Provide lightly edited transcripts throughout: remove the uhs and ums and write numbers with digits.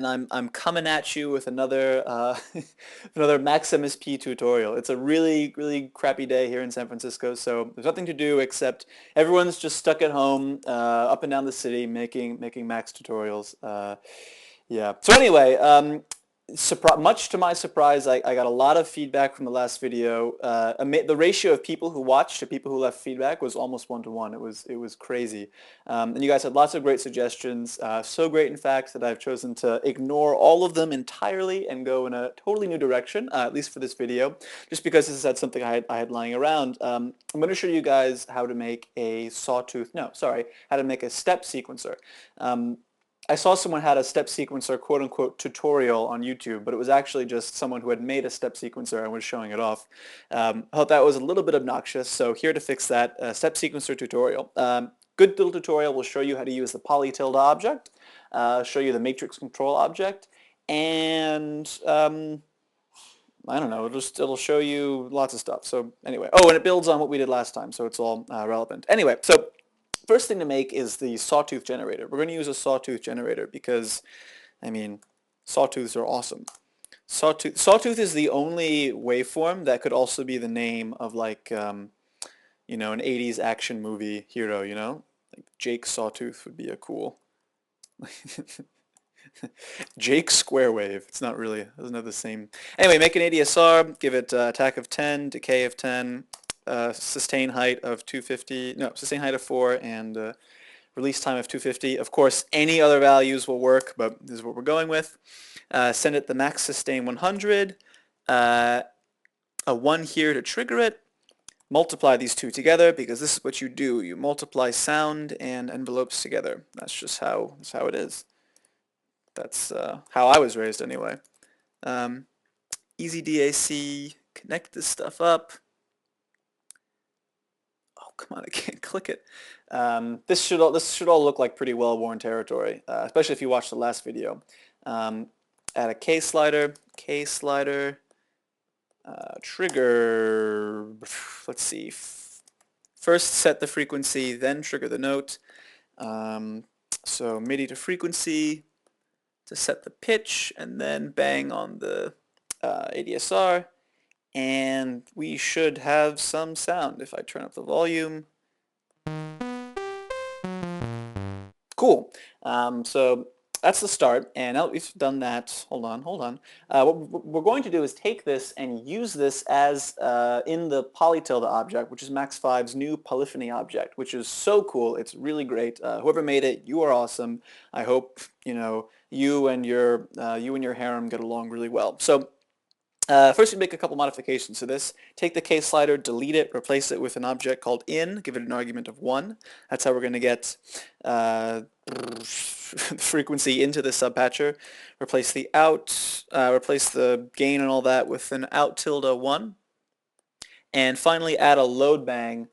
and I'm coming at you with another another Max MSP tutorial. It's a really crappy day here in San Francisco, so there's nothing to do except everyone's just stuck at home, up and down the city, making Max tutorials. Yeah. So anyway, much to my surprise, I got a lot of feedback from the last video. The ratio of people who watched to people who left feedback was almost 1-to-1. It was crazy, and you guys had lots of great suggestions. So great, in fact, that I've chosen to ignore all of them entirely and go in a totally new direction, at least for this video, just because this is something I had lying around. I'm going to show you guys how to make a sawtooth. No, sorry, how to make a step sequencer. I saw someone had a step sequencer quote-unquote tutorial on YouTube, but it was actually just someone who had made a step sequencer and was showing it off. I thought that was a little bit obnoxious, so here to fix that, step sequencer tutorial. Good little tutorial will show you how to use the poly tilde object, show you the matrix control object, and I don't know, it'll show you lots of stuff. So anyway, oh, and it builds on what we did last time, so it's all relevant. Anyway, so first thing to make is the Sawtooth Generator. We're going to use a Sawtooth Generator because, I mean, sawtooths are awesome. Sawtooth is the only waveform that could also be the name of, like, you know, an 80s action movie hero, you know? Like Jake Sawtooth would be a cool... Jake Square Wave. It's not really, it doesn't have the same... Anyway, make an ADSR, give it attack of 10, decay of 10, sustain height of 250, no, sustain height of 4, and release time of 250. Of course, any other values will work, but this is what we're going with. Send it the max sustain 100, a 1 here to trigger it. Multiply these two together because this is what you do. You multiply sound and envelopes together. That's how it is. That's how I was raised anyway. Easy DAC, connect this stuff up. Come on, I can't click it. This should all look like pretty well-worn territory, especially if you watched the last video. Add a K slider, trigger. Let's see. First set the frequency, then trigger the note. So MIDI to frequency to set the pitch, and then bang on the ADSR. And we should have some sound if I turn up the volume. Cool. So that's the start, and now that we've done that, hold on. What we're going to do is take this and use this as in the poly tilde object, which is Max 5's new polyphony object, which is so cool. It's really great. Whoever made it, you are awesome. I hope you and your harem get along really well. So. First we make a couple modifications to this. Take the K slider, delete it, replace it with an object called in, give it an argument of 1. That's how we're going to get frequency into the subpatcher. Replace the out, replace the gain and all that with an out tilde 1. And finally add a load bang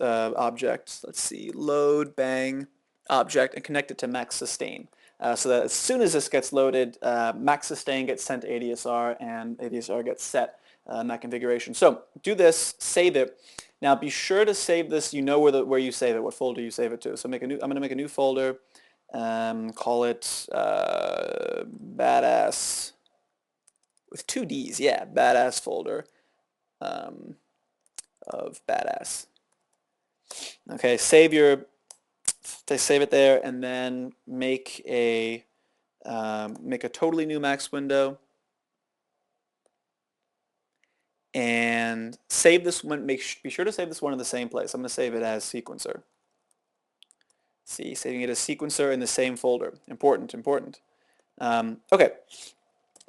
object. Let's see, load bang object, and connect it to max sustain. So that as soon as this gets loaded, max sustain gets sent to ADSR, and ADSR gets set in that configuration. So do this, save it. Now be sure to save this. You know where you save it, what folder you save it to. So I'm going to make a new folder. Call it badass with 2 D's. Yeah, badass folder of badass. Okay, save it there, and then make a totally new Max window, and save this one. Be sure to save this one in the same place. I'm going to save it as sequencer. See, saving it as sequencer in the same folder. Important. Okay.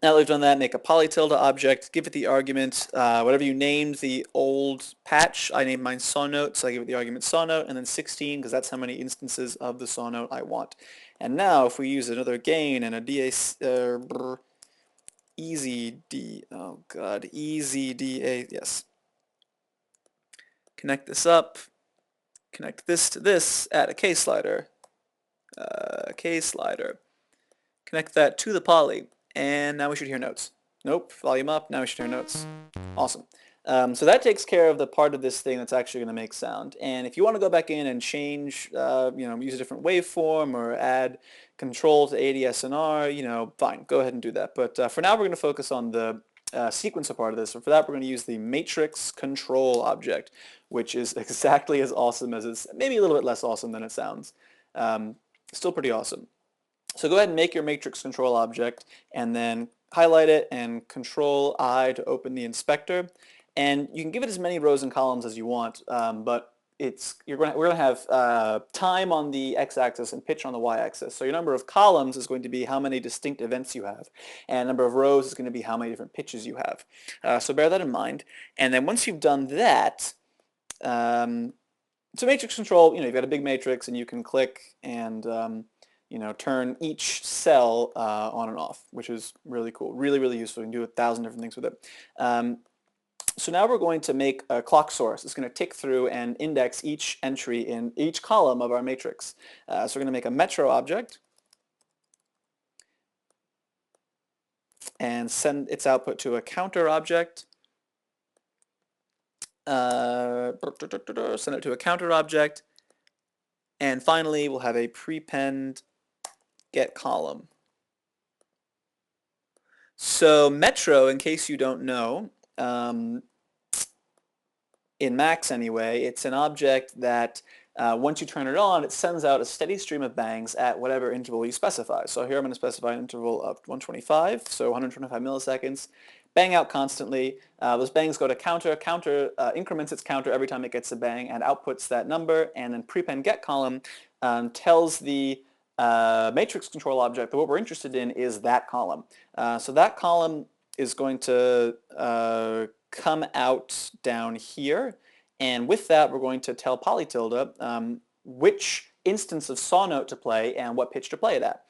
Now that we've done that, make a poly tilde object, give it the argument, whatever you named the old patch. I named mine saw note, so I give it the argument saw note, and then 16, because that's how many instances of the saw note I want. And now, if we use another gain and a DA, easy DA, yes. Connect this up, connect this to this, add a K slider, connect that to the poly. And now we should hear notes. Nope, volume up, now we should hear notes. Awesome. So that takes care of the part of this thing that's actually going to make sound. And if you want to go back in and change, use a different waveform or add control to ADSNR, fine, go ahead and do that. But for now, we're going to focus on the sequencer part of this. And for that, we're going to use the matrix control object, which is exactly as awesome as it's, maybe a little bit less awesome than it sounds. Still pretty awesome. So go ahead and make your matrix control object and then highlight it and Control I to open the inspector. And you can give it as many rows and columns as you want, but we're going to have time on the x-axis and pitch on the y-axis. So your number of columns is going to be how many distinct events you have, and number of rows is going to be how many different pitches you have. So bear that in mind. And then once you've done that, so matrix control, you've got a big matrix, and you can click and turn each cell on and off, which is really cool, really, really useful. You can do 1,000 different things with it. So now we're going to make a clock source. It's going to tick through and index each entry in each column of our matrix. So we're going to make a metro object and send its output to a counter object. Send it to a counter object. And finally, we'll have a prepend get column. So metro, in case you don't know, in Max anyway, it's an object that once you turn it on, it sends out a steady stream of bangs at whatever interval you specify. So here I'm going to specify an interval of 125, so 125 milliseconds. Bang out constantly. Those bangs go to counter. Counter increments its counter every time it gets a bang and outputs that number. And then prepend get column tells the matrix control object that what we're interested in is that column. So that column is going to come out down here, and with that we're going to tell polytilde which instance of saw note to play and what pitch to play it at.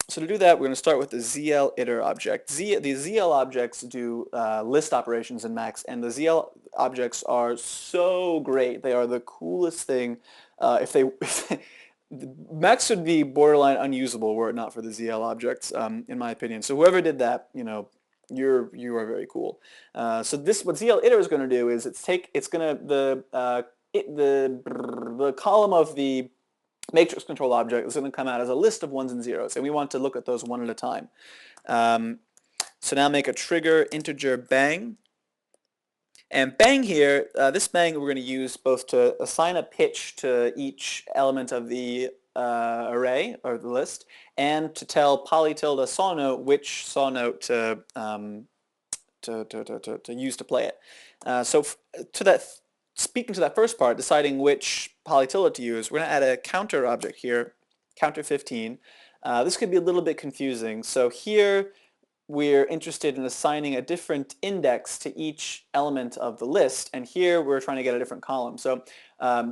So to do that, we're going to start with the ZL iter object. The ZL objects do list operations in Max, and the ZL objects are so great. They are the coolest thing. Max would be borderline unusable were it not for the ZL objects, in my opinion. So whoever did that, you are very cool. So what ZL iter is going to do is the column of the matrix control object is going to come out as a list of ones and zeros, and we want to look at those one at a time. So now make a trigger integer bang. And bang here, this bang we're going to use both to assign a pitch to each element of the array or the list, and to tell polytilde saw note which saw note to use to play it. Speaking to that first part, deciding which polytilde to use, we're going to add a counter object here, counter 15. This could be a little bit confusing. So here we're interested in assigning a different index to each element of the list, and here we're trying to get a different column. So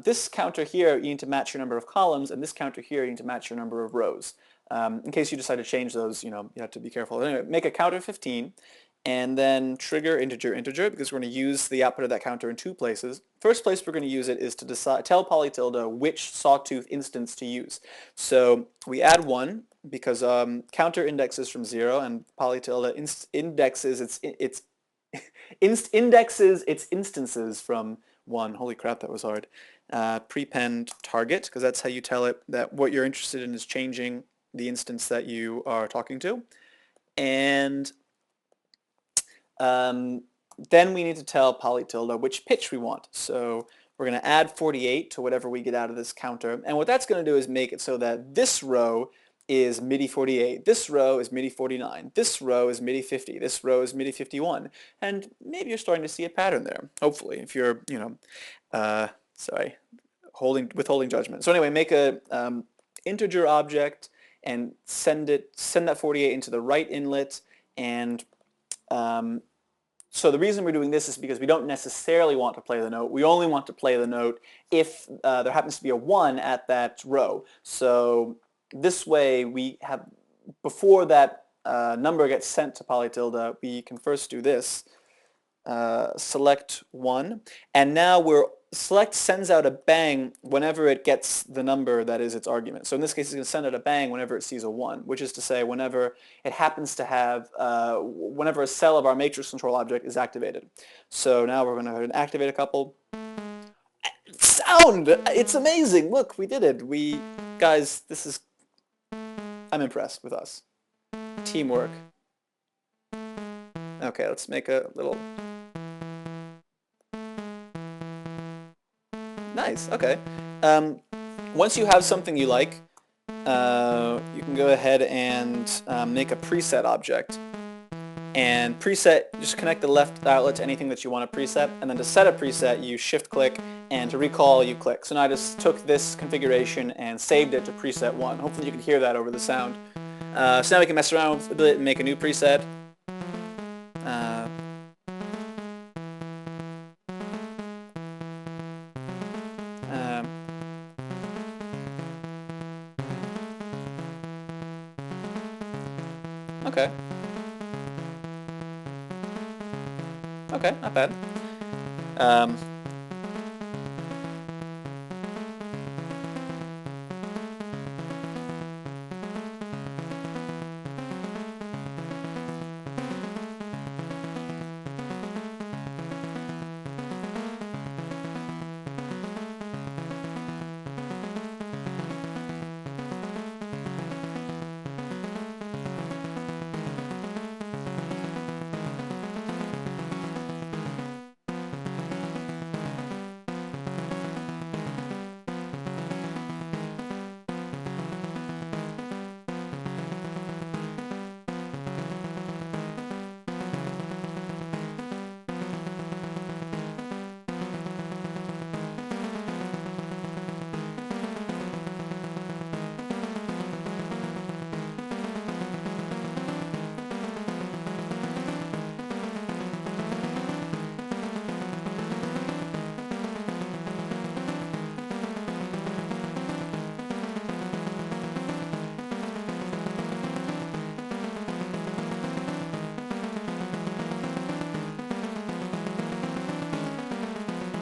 this counter here, you need to match your number of columns, and this counter here, you need to match your number of rows. In case you decide to change those, you have to be careful. Anyway, make a counter 15, and then trigger integer, because we're going to use the output of that counter in two places. First place we're going to use it is to tell polytilde which Sawtooth instance to use. So we add 1, because counter indexes from 0, and polytilde indexes its instances from 1. Holy crap, that was hard. Prepend target, because that's how you tell it that what you're interested in is changing the instance that you are talking to. And then we need to tell polytilde which pitch we want. So we're going to add 48 to whatever we get out of this counter. And what that's going to do is make it so that this row is MIDI 48, this row is MIDI 49, this row is MIDI 50, this row is MIDI 51. And maybe you're starting to see a pattern there, hopefully, if you're, withholding judgment. So anyway, make a integer object and send that 48 into the right inlet. And so the reason we're doing this is because we don't necessarily want to play the note. We only want to play the note if there happens to be a 1 at that row. So this way we have, before that number gets sent to polytilde, we can first do this, select 1, and now we're select sends out a bang whenever it gets the number that is its argument. So in this case, it's going to send out a bang whenever it sees a 1, which is to say whenever it happens to have, whenever a cell of our matrix control object is activated. So now we're going to go ahead and activate a couple. Sound! It's amazing! Look, we did it. Guys, I'm impressed with us. Teamwork. Okay, let's make a little... Nice, okay. Once you have something you like, you can go ahead and make a preset object. And preset, just connect the left outlet to anything that you want to preset, and then to set a preset, you shift-click, and to recall, you click. So now I just took this configuration and saved it to preset 1. Hopefully you can hear that over the sound. So now we can mess around with it and make a new preset. Okay. Okay, not bad.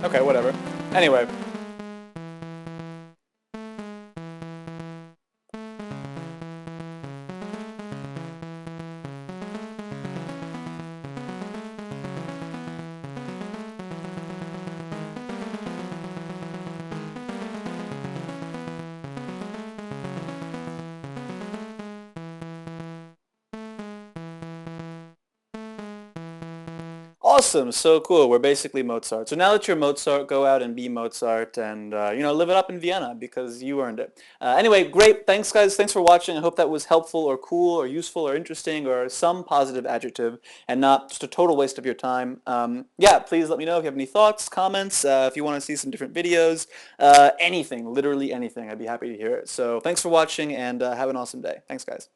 Okay, whatever. Anyway. Awesome, so cool. We're basically Mozart. So now that you're Mozart, go out and be Mozart and, live it up in Vienna because you earned it. Anyway, great. Thanks, guys. Thanks for watching. I hope that was helpful or cool or useful or interesting or some positive adjective and not just a total waste of your time. Yeah, please let me know if you have any thoughts, comments, if you want to see some different videos, anything, literally anything. I'd be happy to hear it. So thanks for watching and have an awesome day. Thanks, guys.